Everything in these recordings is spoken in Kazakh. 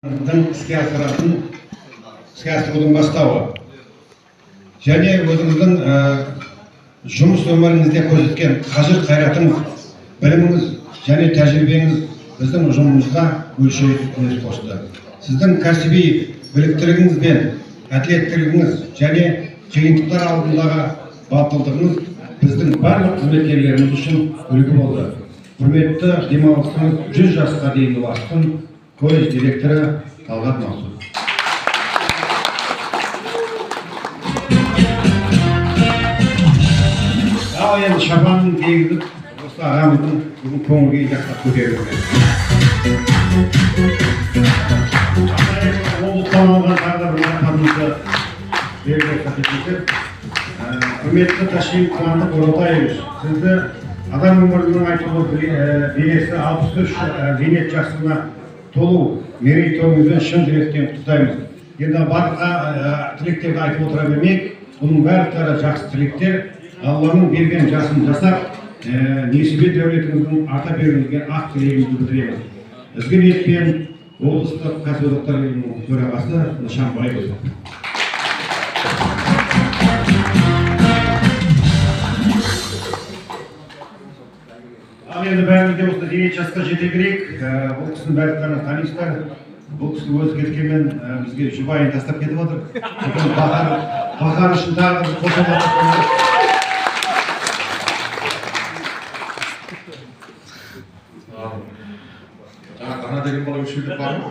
іске асырудың бастауы және өзіңіздің жұмыс өміріңізде көрсеткен қажыр қайратыңыз, біліміңіз және тәжірибеңіз біздің ұжымымызға өлшеусіз үлес қосты. Сіздің кәсіби біліктілігіңіз бен әділеттілігіңіз және қиындықтар алдындағы батылдығыңыз біздің барлық қызметкерлеріміз үшін үлгі болды. Құрметті демалысыңыз 100 жасқа дейінгі уақыттың колледж директоры Талғат Мақсұт. Ал енді шапанын кигізіп, осы ағамыздың бүгін көңіл-күйін жақсылап көтеріп жүрген. Облыстан алған тағы бір марапатымызды беруге рұқсат етіңіздер. Құрметті Ташим Қуандық Оразбаевич, сізді адам өмірінің айтулы бейнесі 63 зейнет жасына толу мерейтойыңызбен шын жүректен құттықтаймыз. Енді барлық тілектерді айтып отыра бермейік, бұның барлықтары жақсы тілектер. Алланың берген жасын жасап, несібе дәулетіңіздің арта беруіңізге ақ тілегімізді білдіреміз. Ізгі ниетпен облыстық кәсіподақтар ұйымының төрағасы Нышанбай өзі. Ал енді бәрімізде осы зейнет жасқа жете берейік. Бұл кісінің барлықтарына танисыздар. Бұл кісі өзі кеткенмен бізге жұбайын тастап кетіп отыр. Бақар үшін тағы бір қосылып отыр. Ана деген бала үшеуде бар ма?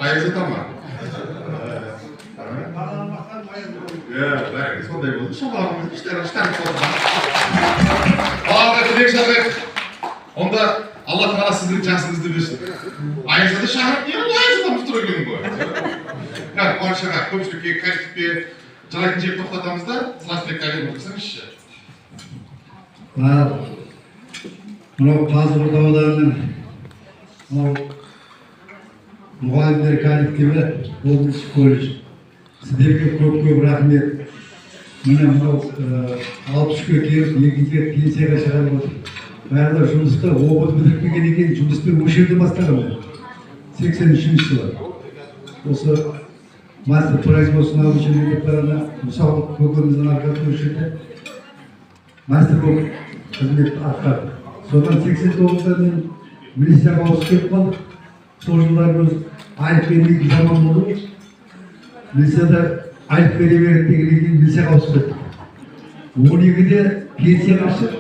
Аяз ата ма? Бәрі сондай болды. Шабағымыз іштері болды. Балаға тілек жазайық. Онда Алла Тағала сіздің жасыңызды берсін. Аяз ата шақырып не болды? Аяз атамыз тұр екен ғой. Қуанышаға көпшілікке кәсіпке жалайтын жеп тоқтатамыз да, Сыратбекке әйел отырсаңызшы. Мынау Қазығұрт ауданының мұғалімдер коллективі облыстық колледж. Сіздерге көп рахмет. Міне мынау 63-ге келіп, екінші рет пенсияға шығарып отыр. Бәрі жұмысты опыт бітірмеген екен, жұмыспен осы жерде бастаған. 83-ші жылы. Осы мастер производствоны обучение деп барана, мысалы көкеміздің арқасында осы жерде мастер болып қызмет атқарды. Содан 89-да мен милицияға ауысып кетіп қалдық. Сол жылдары өз айлық бермейтін заман болды. Милицияда айлық бере береді дегеннен кейін милицияға ауысып кеттік. 12-де пенсияға шығып,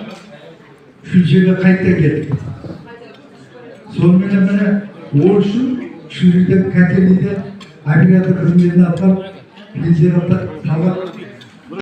3-шіге қайтадан кеттік. Сонымен міне ол үшін 3-шіде кәтелейде оператор қызметін атқарып, пенсияға талап